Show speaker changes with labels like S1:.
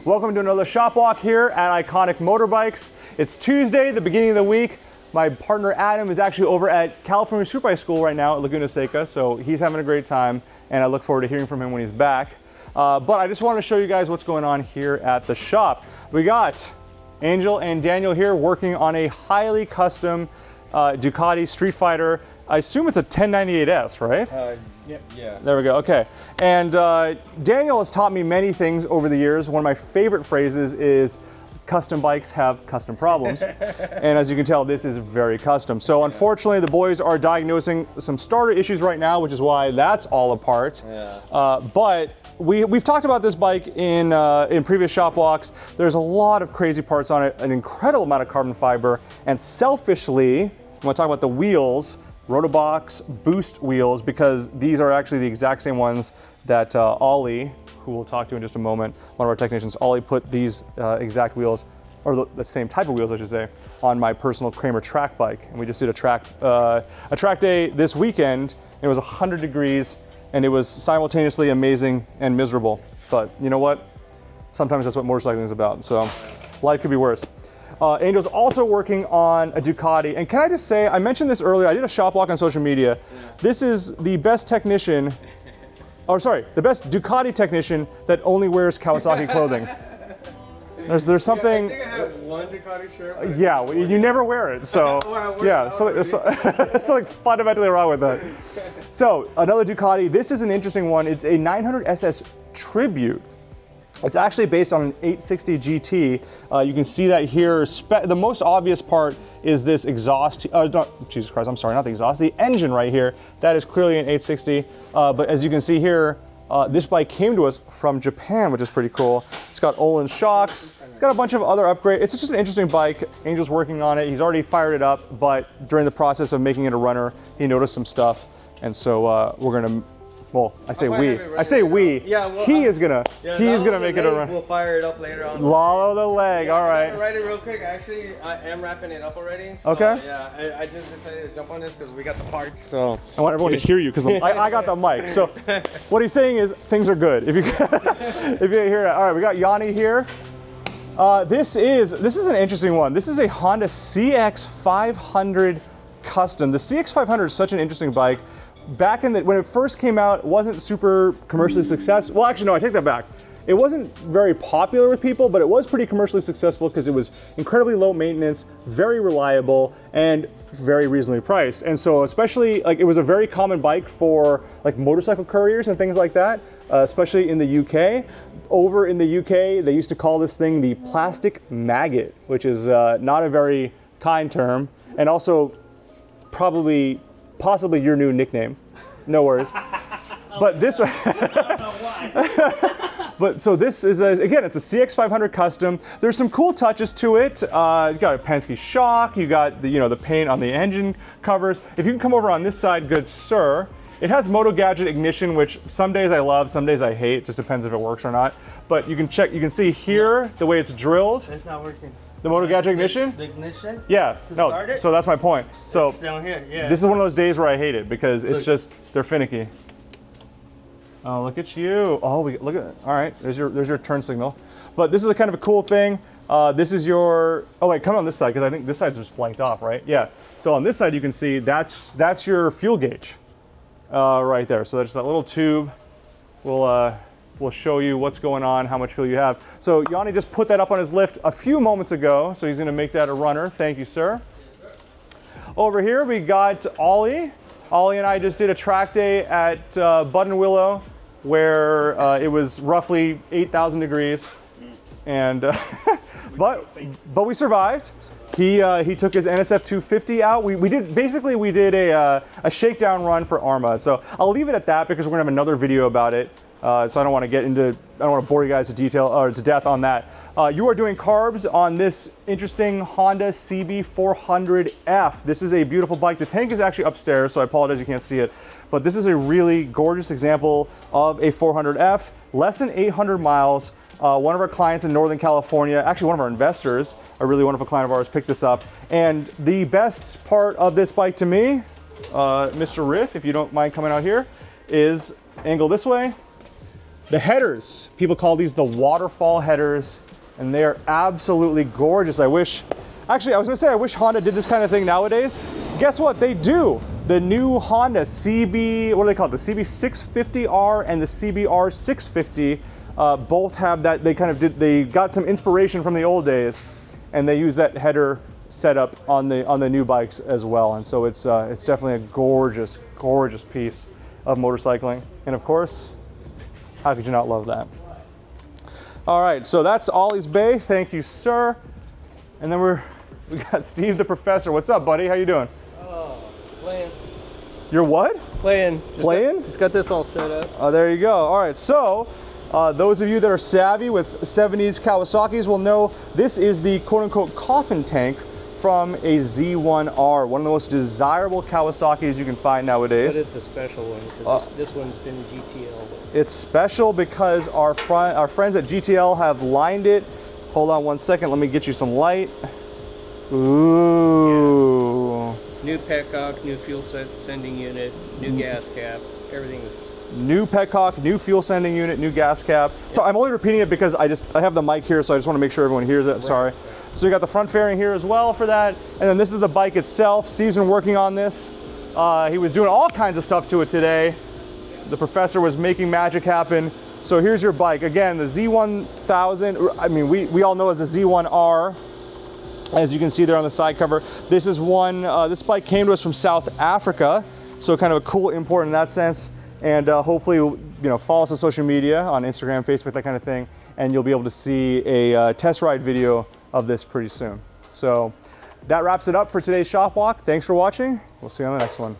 S1: Welcome to another shop walk here at Iconic Motorbikes. It's Tuesday, the beginning of the week. My partner Adam is actually over at California Superbike School right now at Laguna Seca, so he's having a great time, and I look forward to hearing from him when he's back. But I just wanted to show you guys what's going on here at the shop. We got Angel and Daniel here working on a highly custom Ducati Street Fighter. I assume it's a 1098S, right?
S2: Yep. Yeah.
S1: There we go, okay. And Daniel has taught me many things over the years. One of my favorite phrases is, custom bikes have custom problems. And as you can tell, this is very custom. So unfortunately, the boys are diagnosing some starter issues right now, which is why that's all apart. Yeah. But we've talked about this bike in previous shop walks. There's a lot of crazy parts on it, an incredible amount of carbon fiber, and selfishly, I want to talk about the wheels, Rotobox Boost wheels, because these are actually the exact same ones that Ollie, who we'll talk to in just a moment, one of our technicians, Ollie put these exact wheels, or the same type of wheels I should say, on my personal Kramer track bike. And we just did a track day this weekend. It was 100 degrees and it was simultaneously amazing and miserable. But you know what? Sometimes that's what motorcycling is about. So life could be worse. Angel's also working on a Ducati, and can I just say, I mentioned this earlier, I did a shop walk on social media. This is the best technician, or sorry, the best Ducati technician that only wears Kawasaki clothing. There's something.
S2: Yeah, I think I have one Ducati shirt.
S1: Yeah, well, you never wear it, so yeah, something fundamentally wrong with that. So another Ducati, this is an interesting one. It's a 900 SS Tribute. It's actually based on an 860 GT. You can see that here. The most obvious part is this exhaust. Jesus Christ, I'm sorry, not the exhaust. The engine right here. That is clearly an 860. But as you can see here, this bike came to us from Japan, which is pretty cool. It's got Olin shocks. It's got a bunch of other upgrades. It's just an interesting bike. Angel's working on it. He's already fired it up, but during the process of making it a runner, he noticed some stuff. And so we're gonna, well, I say we. I say we. Yeah, well, he's gonna make it a run.
S2: We'll fire it up later on.
S1: Follow the leg.
S2: Yeah,
S1: all right.
S2: Write it real quick. Actually, I am wrapping it up already. So,
S1: okay.
S2: Yeah, I just decided to jump on this because we got the parts. So
S1: I want everyone to hear you because I got the mic. So what he's saying is things are good. If you if you hear that. All right, we got Yanni here. This is an interesting one. This is a Honda CX500 Custom. The CX500 is such an interesting bike. Back in when it first came out, it wasn't super commercially successful. Well, actually, no, I take that back. It wasn't very popular with people, but it was pretty commercially successful because it was incredibly low maintenance, very reliable, and very reasonably priced. And so especially, like, it was a very common bike for like motorcycle couriers and things like that, especially in the UK. Over in the UK, they used to call this thing the plastic maggot, which is not a very kind term, and also possibly your new nickname. No worries. But this, but so this is, again, it's a CX500 Custom. There's some cool touches to it. You got a Penske shock, you got the, the paint on the engine covers. If you can come over on this side, good sir. It has Moto Gadget ignition, which some days I love, some days I hate. Just depends if it works or not. But you can check, you can see here the way it's drilled.
S2: It's not working.
S1: The Moto Gadget ignition?
S2: The ignition?
S1: Yeah, no, so that's my point. So
S2: it's down here, yeah.
S1: This is one of those days where I hate it because it's just, they're finicky. Oh, look at you. Oh, look at, all right, there's your turn signal. But this is a kind of a cool thing. This is your, oh wait, come on this side, because I think this side's just blanked off, right? Yeah, so on this side you can see that's your fuel gauge right there. So there's that little tube. We'll show you what's going on, how much fuel you have. So Yanni just put that up on his lift a few moments ago, so he's gonna make that a runner. Thank you, sir. Over here we got Ollie. Ollie and I just did a track day at Buttonwillow, where it was roughly 8,000 degrees, and but we survived. He took his NSF 250 out. We did a shakedown run for Arma. So I'll leave it at that because we're gonna have another video about it. So I don't want to bore you guys to death on that. You are doing carbs on this interesting Honda CB400F. This is a beautiful bike. The tank is actually upstairs, so I apologize you can't see it. But this is a really gorgeous example of a 400F, less than 800 miles. One of our clients in Northern California, actually one of our investors, a really wonderful client of ours, picked this up. And the best part of this bike to me, Mr. Riff, if you don't mind coming out here, is angle this way. The headers, people call these the waterfall headers, and they are absolutely gorgeous. I wish Honda did this kind of thing nowadays. Guess what? They do. The new Honda CB, what do they call it? The CB650R and the CBR 650 both have that. They got some inspiration from the old days, and they use that header setup on the new bikes as well. And so it's definitely a gorgeous, gorgeous piece of motorcycling. And of course, how could you not love that? All right, so that's Ollie's Bay. Thank you, sir. And then we got Steve the Professor. What's up, buddy? How you doing?
S3: Playing.
S1: You're what?
S3: Playing.
S1: Playing?
S3: Just got this all set up.
S1: Oh, there you go. All right, so those of you that are savvy with 70s Kawasaki's will know this is the quote-unquote coffin tank from a Z1R, one of the most desirable Kawasaki's you can find nowadays.
S3: But it's a special one, because this one's been GTL.
S1: It's special because our friends at GTL have lined it. Hold on one second, let me get you some light. Ooh.
S3: Yeah. New petcock, new fuel sending unit, new gas cap, everything is...
S1: New petcock, new fuel sending unit, new gas cap. So I'm only repeating it because I have the mic here, so I just want to make sure everyone hears it. I'm sorry. So you got the front fairing here as well for that. And then this is the bike itself. Steve's been working on this. He was doing all kinds of stuff to it today. The professor was making magic happen. So here's your bike. Again, the Z1000, I mean, we all know as the Z1R, as you can see there on the side cover. This is one, this bike came to us from South Africa. So kind of a cool import in that sense. And hopefully, follow us on social media, on Instagram, Facebook, that kind of thing. And you'll be able to see a test ride video of this pretty soon. So that wraps it up for today's shop walk. Thanks for watching. We'll see you on the next one.